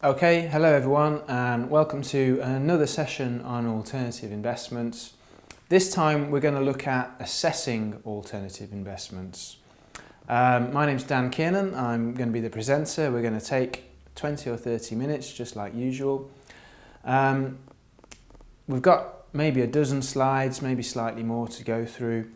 Okay, hello everyone and welcome to another session on alternative investments. This time we're going to look at assessing alternative investments. My name's Dan Kiernan, I'm going to be the presenter. We're going to take 20 or 30 minutes just like usual. We've got maybe a dozen slides, maybe slightly more to go through,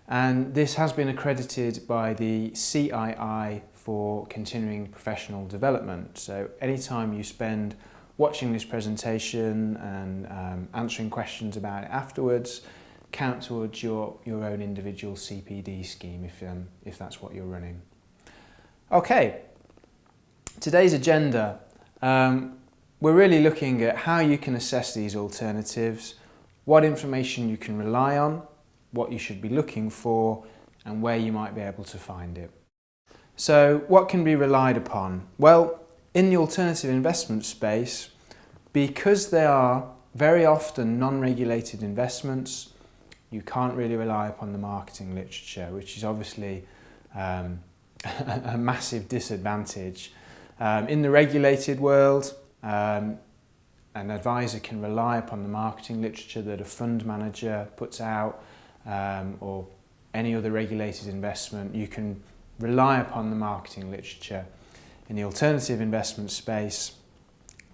and this has been accredited by the CII for continuing professional development. So anytime you spend watching this presentation and answering questions about it afterwards, count towards your own individual CPD scheme if that's what you're running. Okay, today's agenda, we're really looking at how you can assess these alternatives, what information you can rely on, what you should be looking for, and where you might be able to find it. So what can be relied upon? Well, in the alternative investment space, because they are very often non-regulated investments, you can't really rely upon the marketing literature, which is obviously a massive disadvantage. In the regulated world, an advisor can rely upon the marketing literature that a fund manager puts out, or any other regulated investment. You can rely upon the marketing literature. In the alternative investment space,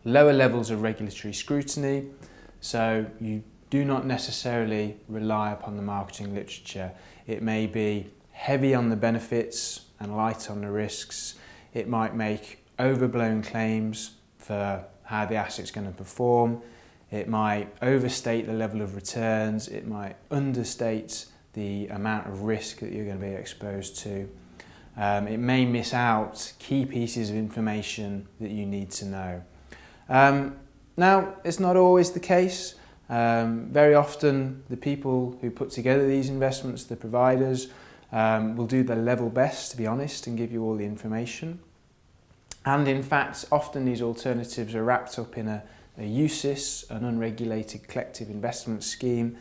lower levels of regulatory scrutiny, so you do not necessarily rely upon the marketing literature. It may be heavy on the benefits and light on the risks. It might make overblown claims for how the asset's going to perform. It might overstate the level of returns. It might understate the amount of risk that you're going to be exposed to. It may miss out key pieces of information that you need to know. Now, it's not always the case. Very often the people who put together these investments, the providers, will do their level best, to be honest, and give you all the information. And in fact, often these alternatives are wrapped up in a UCITS, an unregulated collective investment scheme.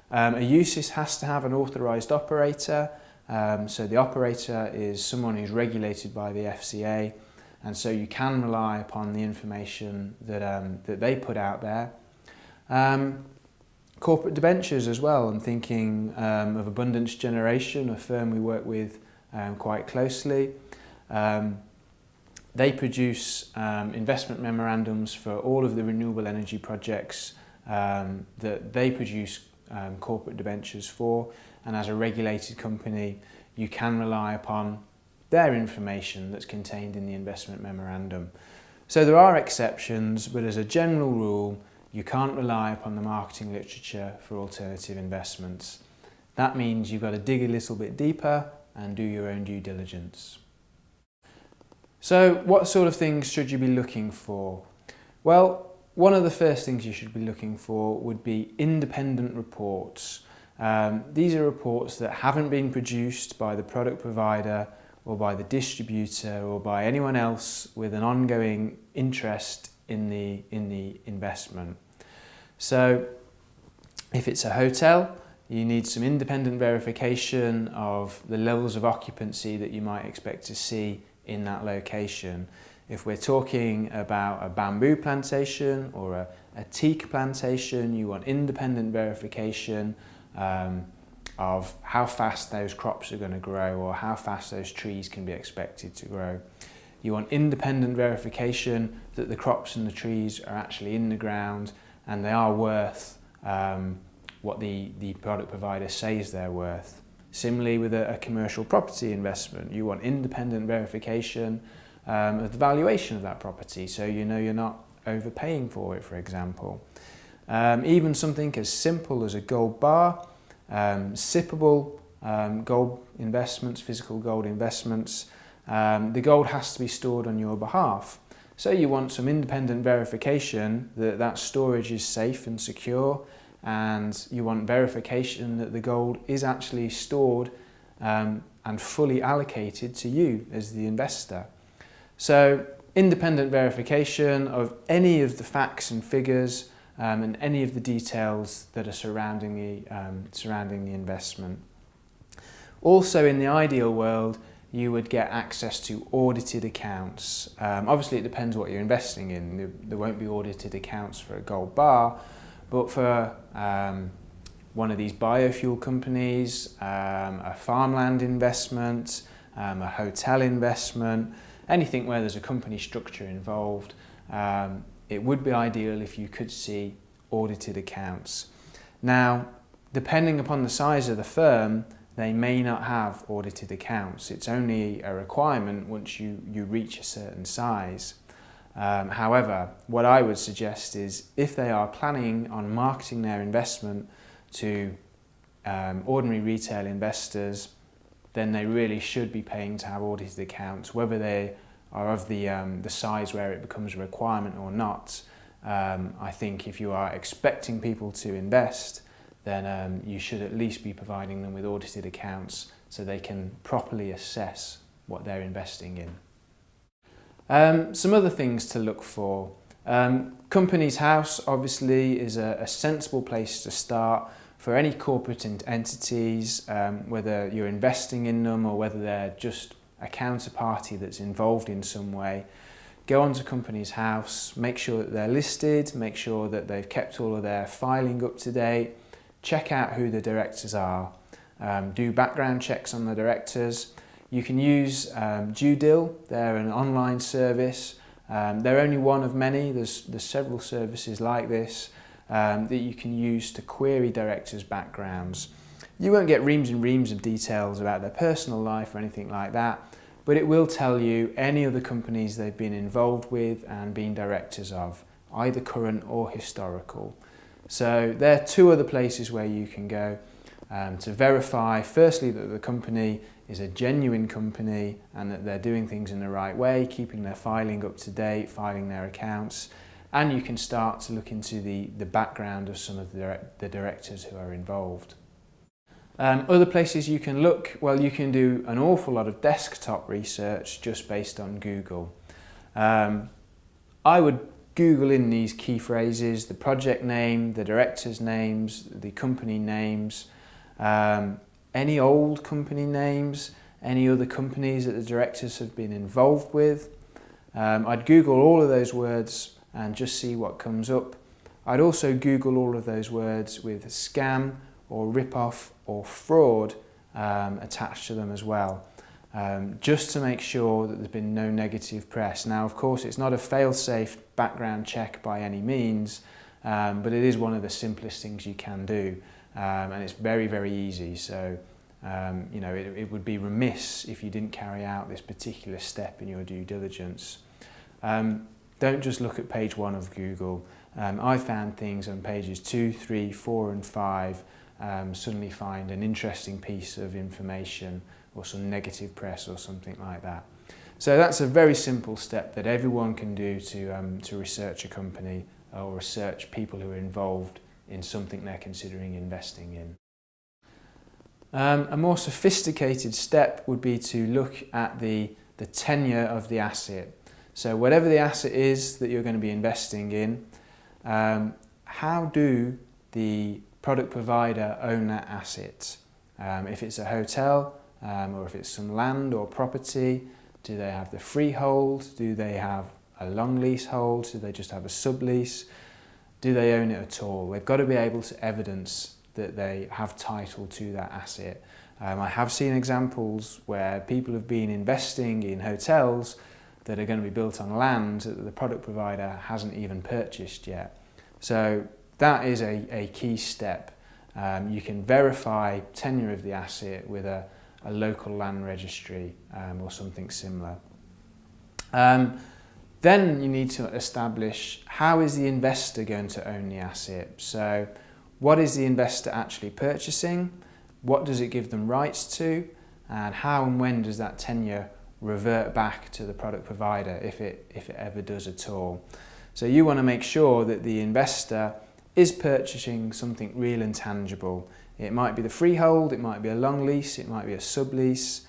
A UCITS has to have an authorised operator. So the operator is someone who's regulated by the FCA, and so you can rely upon the information that they put out there. Corporate debentures as well. I'm thinking of Abundance Generation, a firm we work with quite closely. They produce investment memorandums for all of the renewable energy projects that they produce corporate debentures for, and as a regulated company you can rely upon their information that's contained in the investment memorandum. So there are exceptions, but as a general rule you can't rely upon the marketing literature for alternative investments. That means you've got to dig a little bit deeper and do your own due diligence. So what sort of things should you be looking for? Well, one of the first things you should be looking for would be independent reports. These are reports that haven't been produced by the product provider or by the distributor or by anyone else with an ongoing interest in the investment. So if it's a hotel, you need some independent verification of the levels of occupancy that you might expect to see in that location. If we're talking about a bamboo plantation or a teak plantation, you want independent verification of how fast those crops are going to grow or how fast those trees can be expected to grow. You want independent verification that the crops and the trees are actually in the ground and they are worth what the product provider says they're worth. Similarly with a commercial property investment, you want independent verification of the valuation of that property, so you know you're not overpaying for it, for example. Even something as simple as a gold bar, sippable gold investments, physical gold investments, the gold has to be stored on your behalf. So you want some independent verification that that storage is safe and secure, and you want verification that the gold is actually stored and fully allocated to you as the investor. So independent verification of any of the facts and figures and any of the details that are surrounding the investment. Also, in the ideal world, you would get access to audited accounts. Obviously it depends what you're investing in. There won't be audited accounts for a gold bar, but for one of these biofuel companies, a farmland investment, a hotel investment, anything where there's a company structure involved, it would be ideal if you could see audited accounts. Now, depending upon the size of the firm, they may not have audited accounts. It's only a requirement once you reach a certain size. However, what I would suggest is if they are planning on marketing their investment to ordinary retail investors, then they really should be paying to have audited accounts, whether they are of the size where it becomes a requirement or not. I think if you are expecting people to invest, then you should at least be providing them with audited accounts so they can properly assess what they're investing in. Some other things to look for. Companies House obviously is a sensible place to start for any corporate entities, whether you're investing in them or whether they're just a counterparty that's involved in some way. Go onto Companies House, make sure that they're listed, make sure that they've kept all of their filing up to date, check out who the directors are, do background checks on the directors. You can use DueDil, they're an online service. They're only one of many, there's several services like this that you can use to query directors' backgrounds. You won't get reams and reams of details about their personal life or anything like that, but it will tell you any other companies they've been involved with and been directors of, either current or historical. So there are two other places where you can go to verify, firstly, that the company is a genuine company and that they're doing things in the right way, keeping their filing up to date, filing their accounts, and you can start to look into the background of some of the directors who are involved. Other places you can look, well, you can do an awful lot of desktop research just based on Google. I would Google in these key phrases: the project name, the directors' names, the company names, any old company names, any other companies that the directors have been involved with. I'd Google all of those words and just see what comes up. I'd also Google all of those words with scam or rip-off or fraud attached to them as well, just to make sure that there's been no negative press. Now, of course, it's not a fail-safe background check by any means, but it is one of the simplest things you can do, and it's very, very easy. So, you know, it would be remiss if you didn't carry out this particular step in your due diligence. Don't just look at page 1 of Google. I found things on pages 2, 3, 4 and 5, suddenly find an interesting piece of information or some negative press or something like that. So that's a very simple step that everyone can do to research a company or research people who are involved in something they're considering investing in. A more sophisticated step would be to look at the tenure of the asset. So whatever the asset is that you're going to be investing in, how do the product provider own that asset? If it's a hotel or if it's some land or property, do they have the freehold? Do they have a long leasehold? Do they just have a sublease? Do they own it at all? They've got to be able to evidence that they have title to that asset. I have seen examples where people have been investing in hotels that are going to be built on land that the product provider hasn't even purchased yet. So that is a key step. You can verify tenure of the asset with a local land registry or something similar. Then you need to establish how is the investor going to own the asset. So what is the investor actually purchasing? What does it give them rights to? And how and when does that tenure revert back to the product provider, if it ever does at all? So you want to make sure that the investor is purchasing something real and tangible. It might be the freehold, it might be a long lease, it might be a sublease.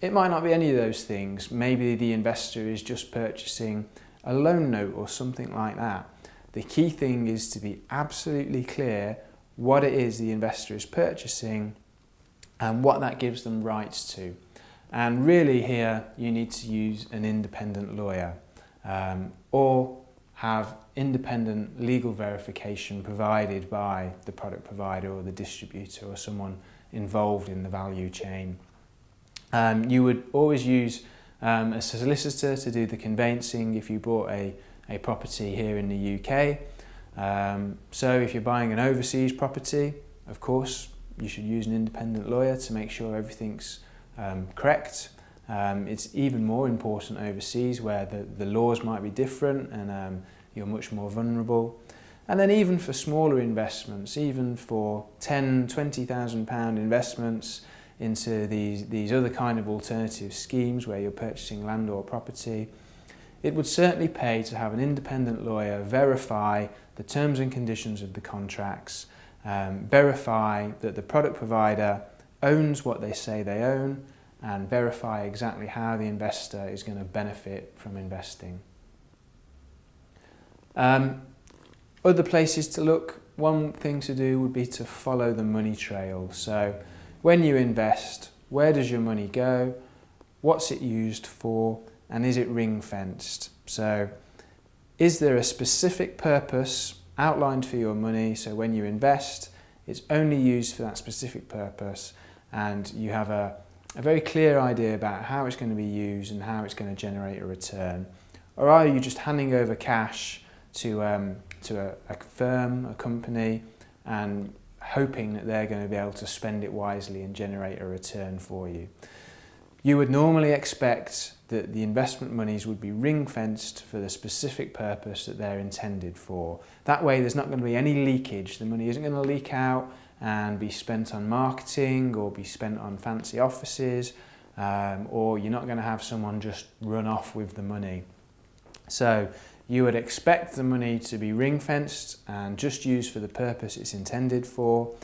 It might not be any of those things. Maybe the investor is just purchasing a loan note or something like that. The key thing is to be absolutely clear what it is the investor is purchasing and what that gives them rights to. And really here you need to use an independent lawyer or have independent legal verification provided by the product provider or the distributor or someone involved in the value chain. You would always use a solicitor to do the conveyancing if you bought a property here in the UK. So if you're buying an overseas property, of course, you should use an independent lawyer to make sure everything's correct. It's even more important overseas where the laws might be different and you're much more vulnerable. And then even for smaller investments, even for £10,000, £20,000 investments into these other kind of alternative schemes where you're purchasing land or property, it would certainly pay to have an independent lawyer verify the terms and conditions of the contracts, verify that the product provider owns what they say they own, and verify exactly how the investor is going to benefit from investing. Other places to look, one thing to do would be to follow the money trail. So when you invest, where does your money go? What's it used for? And is it ring-fenced? So is there a specific purpose outlined for your money? So when you invest, it's only used for that specific purpose and you have a very clear idea about how it's going to be used and how it's going to generate a return. Or are you just handing over cash to a firm, a company, and hoping that they're going to be able to spend it wisely and generate a return for you? You would normally expect that the investment monies would be ring-fenced for the specific purpose that they're intended for. That way there's not going to be any leakage. The money isn't going to leak out and be spent on marketing or be spent on fancy offices, or you're not going to have someone just run off with the money. So you would expect the money to be ring-fenced and just used for the purpose it's intended for.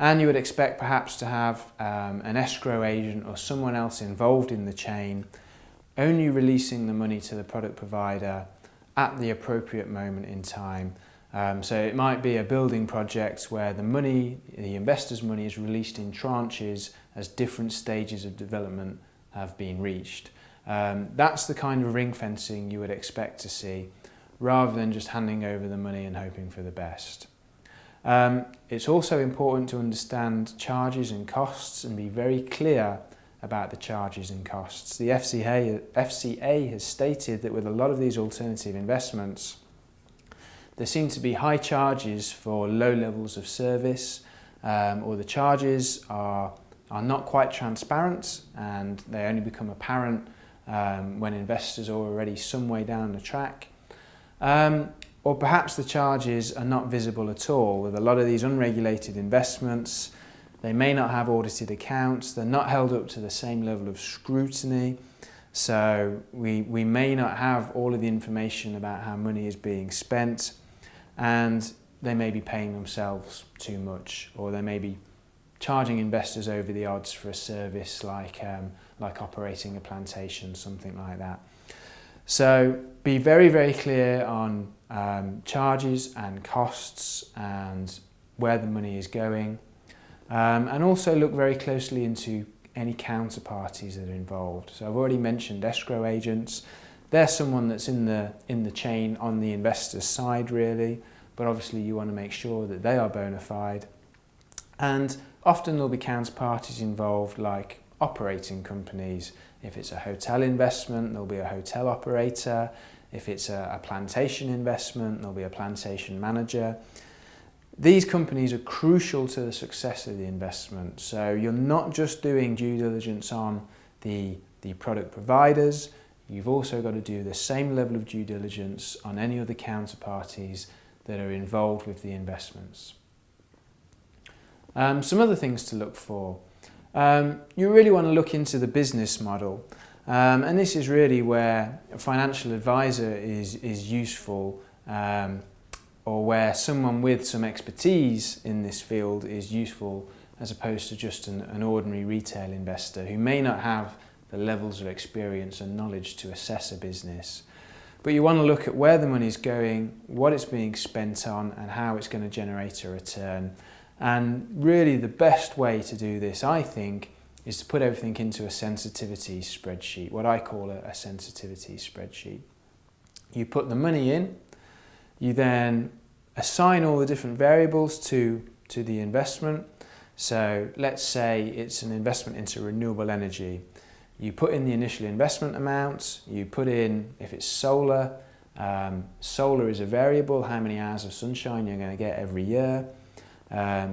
And you would expect perhaps to have an escrow agent or someone else involved in the chain, only releasing the money to the product provider at the appropriate moment in time. So it might be a building project where the investor's money is released in tranches as different stages of development have been reached. That's the kind of ring fencing you would expect to see, rather than just handing over the money and hoping for the best. It's also important to understand charges and costs and be very clear about the charges and costs. The FCA has stated that with a lot of these alternative investments, there seem to be high charges for low levels of service, or the charges are not quite transparent and they only become apparent when investors are already some way down the track. Or perhaps the charges are not visible at all. With a lot of these unregulated investments, they may not have audited accounts, they're not held up to the same level of scrutiny, so we may not have all of the information about how money is being spent, and they may be paying themselves too much, or they may be charging investors over the odds for a service like operating a plantation, something like that. So be very, very clear on charges and costs and where the money is going, and also look very closely into any counterparties that are involved. So I've already mentioned escrow agents. They're someone that's in the chain on the investor's side really, but obviously you want to make sure that they are bona fide. And often there'll be counterparties involved like operating companies. If it's a hotel investment, there'll be a hotel operator. If it's a plantation investment, there'll be a plantation manager. These companies are crucial to the success of the investment. So you're not just doing due diligence on the product providers, you've also got to do the same level of due diligence on any other counterparties that are involved with the investments. Some other things to look for. You really want to look into the business model, and this is really where a financial advisor is useful, or where someone with some expertise in this field is useful, as opposed to just an ordinary retail investor who may not have the levels of experience and knowledge to assess a business. But you want to look at where the money is going, what it's being spent on, and how it's going to generate a return. And really the best way to do this, I think, is to put everything into a sensitivity spreadsheet, what I call a sensitivity spreadsheet. You put the money in, you then assign all the different variables to the investment. So let's say it's an investment into renewable energy. You put in the initial investment amount, you put in, if it's solar, solar is a variable, how many hours of sunshine you're going to get every year.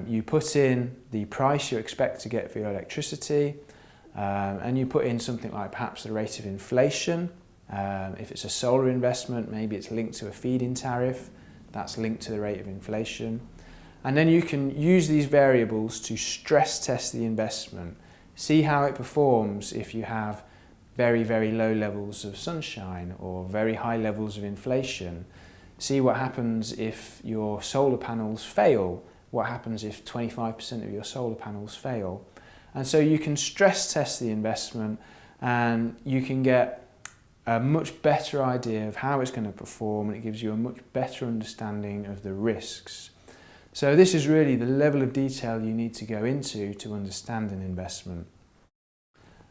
You put in the price you expect to get for your electricity, and you put in something like perhaps the rate of inflation. If it's a solar investment, maybe it's linked to a feed-in tariff, that's linked to the rate of inflation. And then you can use these variables to stress test the investment, see how it performs if you have very, very low levels of sunshine or very high levels of inflation. See what happens if your solar panels fail, what happens if 25% of your solar panels fail. And so you can stress test the investment and you can get a much better idea of how it's going to perform, and it gives you a much better understanding of the risks. So this is really the level of detail you need to go into to understand an investment.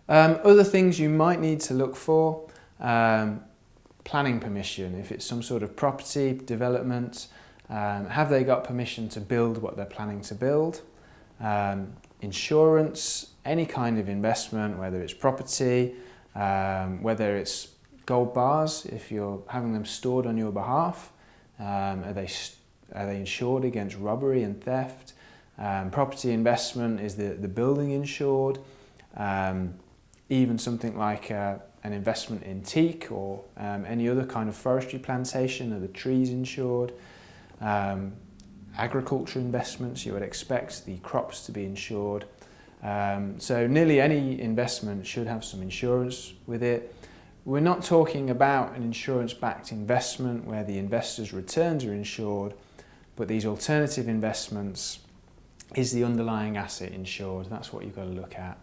Other things you might need to look for, planning permission. If it's some sort of property development, have they got permission to build what they're planning to build? Insurance, any kind of investment, whether it's property, whether it's gold bars, if you're having them stored on your behalf, are they insured against robbery and theft? Property investment, is the building insured? Even something like an investment in teak or any other kind of forestry plantation, are the trees insured? Agriculture investments, you would expect the crops to be insured. So nearly any investment should have some insurance with it. We're not talking about an insurance-backed investment where the investor's returns are insured, but these alternative investments, is the underlying asset insured? That's what you've got to look at.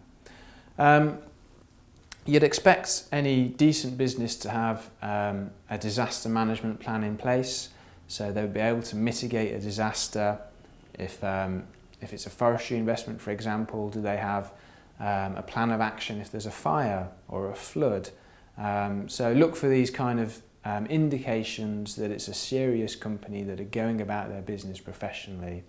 You'd expect any decent business to have a disaster management plan in place, so they would be able to mitigate a disaster. If it's a forestry investment, for example, do they have a plan of action if there's a fire or a flood? So look for these kind of indications that it's a serious company that are going about their business professionally.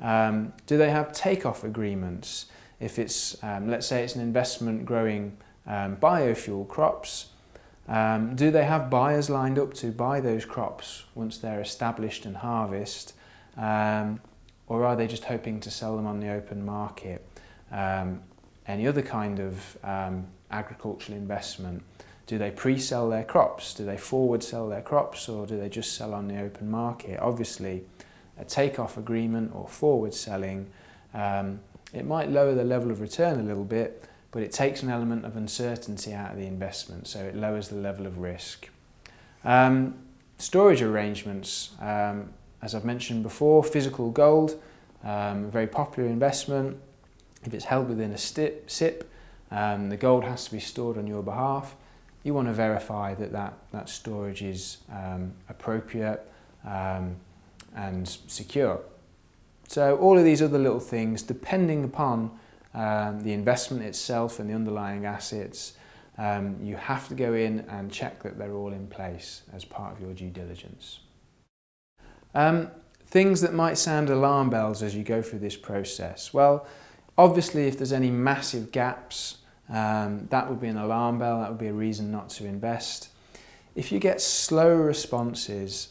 Do they have take-off agreements? If it's, let's say it's an investment growing biofuel crops, do they have buyers lined up to buy those crops once they're established and harvest, or are they just hoping to sell them on the open market? Any other kind of agricultural investment, do they pre-sell their crops? Do they forward sell their crops, or do they just sell on the open market? Obviously, a take-off agreement or forward selling, it might lower the level of return a little bit, but it takes an element of uncertainty out of the investment, so it lowers the level of risk. Storage arrangements, as I've mentioned before, physical gold, a very popular investment. If it's held within a SIP, the gold has to be stored on your behalf. You want to verify that storage is appropriate and secure. So all of these other little things, depending upon the investment itself and the underlying assets, you have to go in and check that they're all in place as part of your due diligence. Things that might sound alarm bells as you go through this process. Well, obviously if there's any massive gaps, that would be an alarm bell, that would be a reason not to invest. If you get slow responses,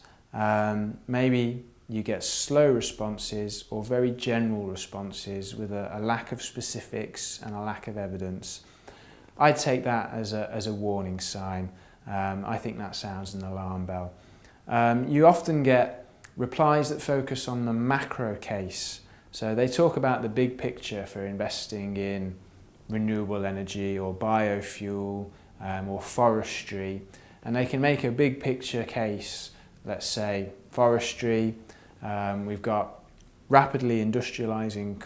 maybe you get slow responses or very general responses with a lack of specifics and a lack of evidence, I'd take that as a warning sign. I think that sounds an alarm bell. You often get replies that focus on the macro case. So they talk about the big picture for investing in renewable energy or biofuel or forestry, and they can make a big picture case. Let's say forestry, we've got rapidly industrializing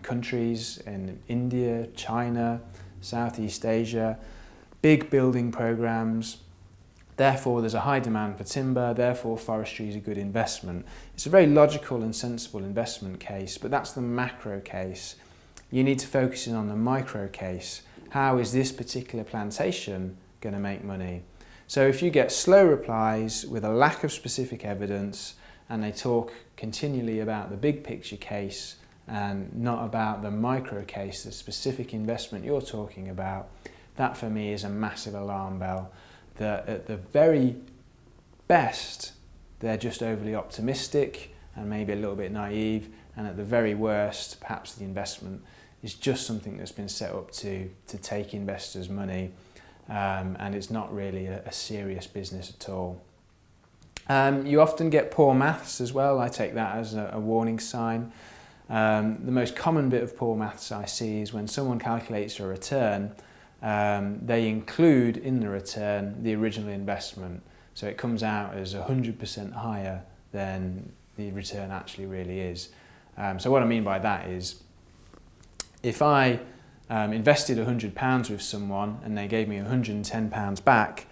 countries in India, China, Southeast Asia, big building programs, therefore there's a high demand for timber, therefore forestry is a good investment. It's a very logical and sensible investment case, but that's the macro case. you need to focus in on the micro case. How is this particular plantation going to make money? So if you get slow replies with a lack of specific evidence and they talk continually about the big picture case and not about the micro case, the specific investment you're talking about, that for me is a massive alarm bell. That at the very best, they're just overly optimistic and maybe a little bit naive, and at the very worst, perhaps the investment is just something that's been set up to take investors' money, and it's not really a serious business at all. You often get poor maths as well. I take that as a warning sign. The most common bit of poor maths I see is when someone calculates a return, they include in the return the original investment. So it comes out as 100% higher than the return actually really is. So what I mean by that is, if I invested £100 with someone and they gave me £110 back,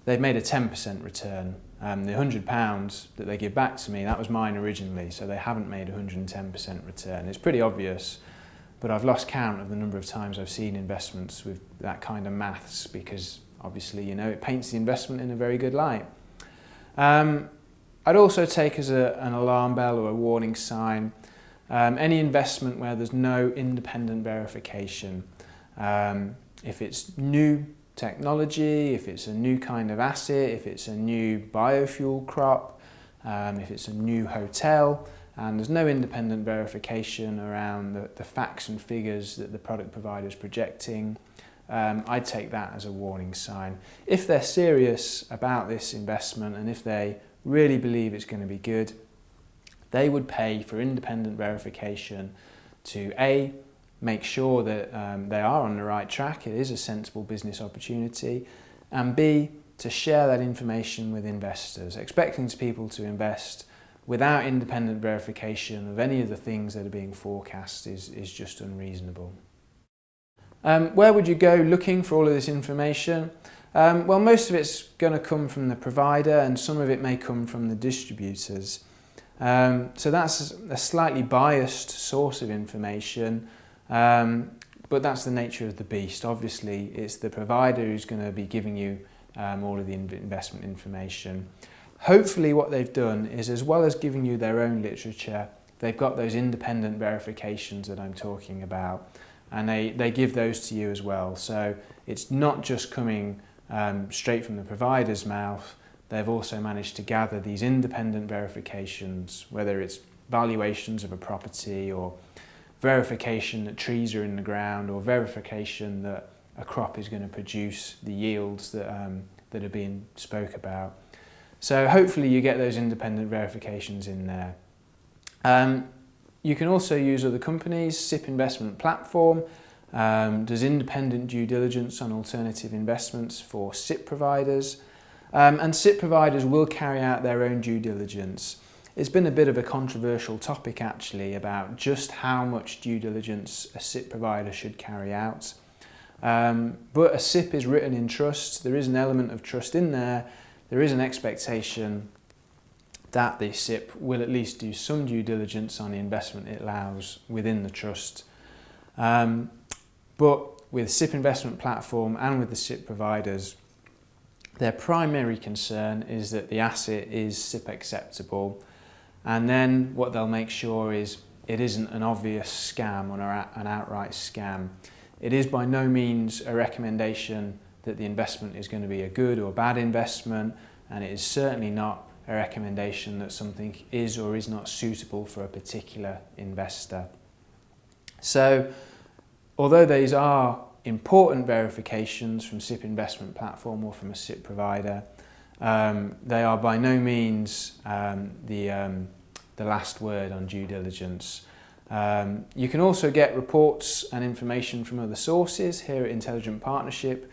they've made a 10% return. The £100 that they give back to me, that was mine originally, so they haven't made a 110% return. It's pretty obvious, but I've lost count of the number of times I've seen investments with that kind of maths, because obviously, you know, it paints the investment in a very good light. I'd also take as an alarm bell or a warning sign any investment where there's no independent verification. If it's new technology, if it's a new kind of asset, if it's a new biofuel crop, if it's a new hotel, and there's no independent verification around the facts and figures that the product provider is projecting, I'd take that as a warning sign. If they're serious about this investment and if they really believe it's going to be good, they would pay for independent verification to A, make sure that they are on the right track, it is a sensible business opportunity, and B, to share that information with investors. Expecting people to invest without independent verification of any of the things that are being forecast is just unreasonable. Where would you go looking for all of this information? Well, most of it's going to come from the provider, and some of it may come from the distributors. So that's a slightly biased source of information, but that's the nature of the beast. Obviously, it's the provider who's going to be giving you all of the investment information. Hopefully what they've done is, as well as giving you their own literature, they've got those independent verifications that I'm talking about, and they give those to you as well. So it's not just coming straight from the provider's mouth. They've also managed to gather these independent verifications, whether it's valuations of a property, or verification that trees are in the ground, or verification that a crop is going to produce the yields that are being spoke about. So hopefully you get those independent verifications in there. You can also use other companies. SIP Investment Platform does independent due diligence on alternative investments for SIP providers. And SIP providers will carry out their own due diligence. It's been a bit of a controversial topic actually about just how much due diligence a SIP provider should carry out. But a SIP is written in trust. There is an element of trust in there. There is an expectation that the SIP will at least do some due diligence on the investment it allows within the trust. But with SIP Investment Platform and with the SIP providers, their primary concern is that the asset is SIP acceptable, and then what they'll make sure is it isn't an obvious scam or an outright scam. It is by no means a recommendation that the investment is going to be a good or bad investment, and it is certainly not a recommendation that something is or is not suitable for a particular investor. So, although these are important verifications from SIP Investment Platform or from a SIP provider, they are by no means the last word on due diligence. You can also get reports and information from other sources. Here at Intelligent Partnership,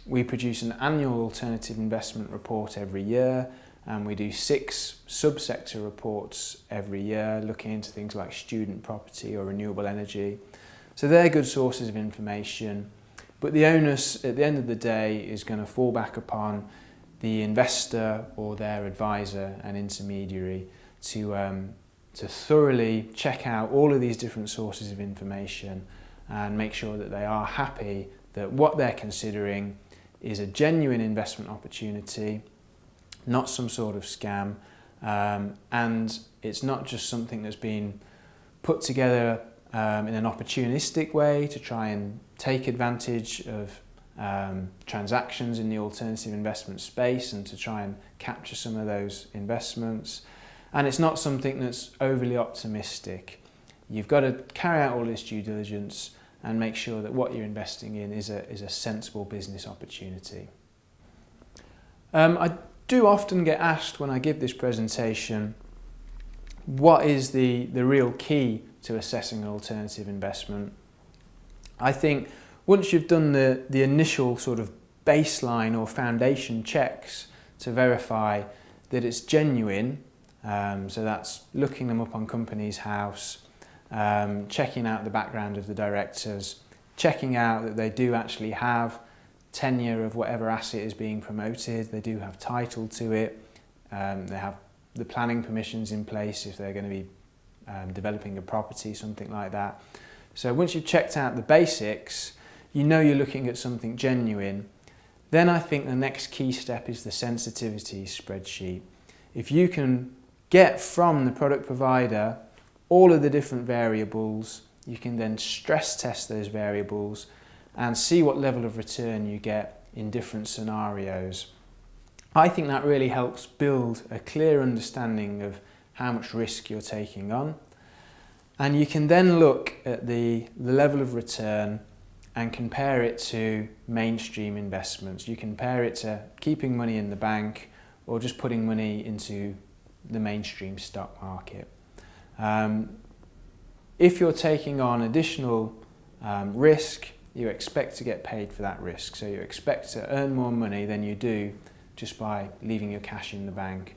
we produce an annual alternative investment report every year, and we do 6 subsector reports every year looking into things like student property or renewable energy. So they're good sources of information, but the onus at the end of the day is going to fall back upon the investor or their advisor and intermediary to to thoroughly check out all of these different sources of information and make sure that they are happy that what they're considering is a genuine investment opportunity, not some sort of scam, and it's not just something that's been put together in an opportunistic way to try and take advantage of transactions in the alternative investment space and to try and capture some of those investments. And it's not something that's overly optimistic. You've got to carry out all this due diligence and make sure that what you're investing in is a sensible business opportunity. I do often get asked when I give this presentation, what is the real key to assessing an alternative investment? I think once you've done the initial sort of baseline or foundation checks to verify that it's genuine, so that's looking them up on Companies House, checking out the background of the directors, checking out that they do actually have tenure of whatever asset is being promoted, they do have title to it, they have the planning permissions in place if they're going to be developing a property, something like that. So once you've checked out the basics, you know you're looking at something genuine. Then I think the next key step is the sensitivity spreadsheet. If you can get from the product provider all of the different variables, you can then stress test those variables and see what level of return you get in different scenarios. I think that really helps build a clear understanding of how much risk you're taking on. And you can then look at the level of return and compare it to mainstream investments. You compare it to keeping money in the bank or just putting money into the mainstream stock market. If you're taking on additional risk, you expect to get paid for that risk. So you expect to earn more money than you do just by leaving your cash in the bank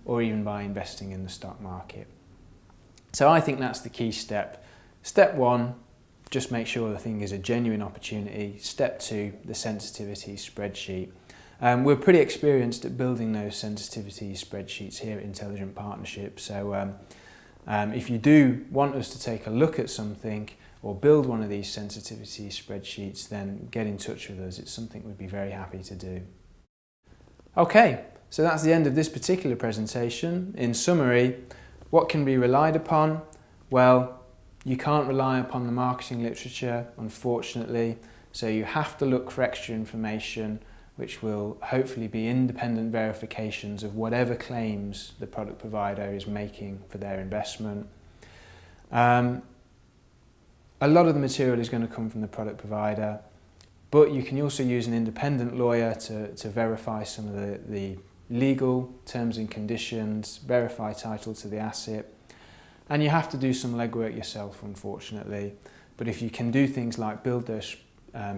or even by investing in the stock market. So I think that's the key step. Step one, just make sure the thing is a genuine opportunity. Step two, the sensitivity spreadsheet. We're pretty experienced at building those sensitivity spreadsheets here at Intelligent Partnership. So if you do want us to take a look at something or build one of these sensitivity spreadsheets, then get in touch with us. It's something we'd be very happy to do. Okay, so that's the end of this particular presentation. In summary, what can be relied upon? Well, you can't rely upon the marketing literature, unfortunately, so you have to look for extra information, which will hopefully be independent verifications of whatever claims the product provider is making for their investment. A lot of the material is going to come from the product provider, but you can also use an independent lawyer to verify some of the legal terms and conditions, verify title to the asset, and you have to do some legwork yourself, unfortunately. But if you can do things like build those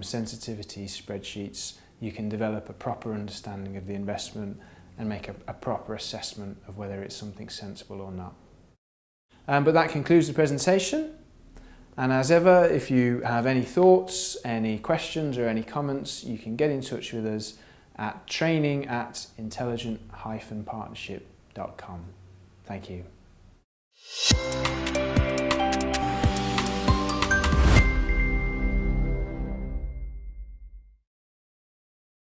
sensitivity spreadsheets, you can develop a proper understanding of the investment and make a proper assessment of whether it's something sensible or not. But that concludes the presentation. And as ever, if you have any thoughts, any questions or any comments, you can get in touch with us at training@intelligent-partnership.com. Thank you.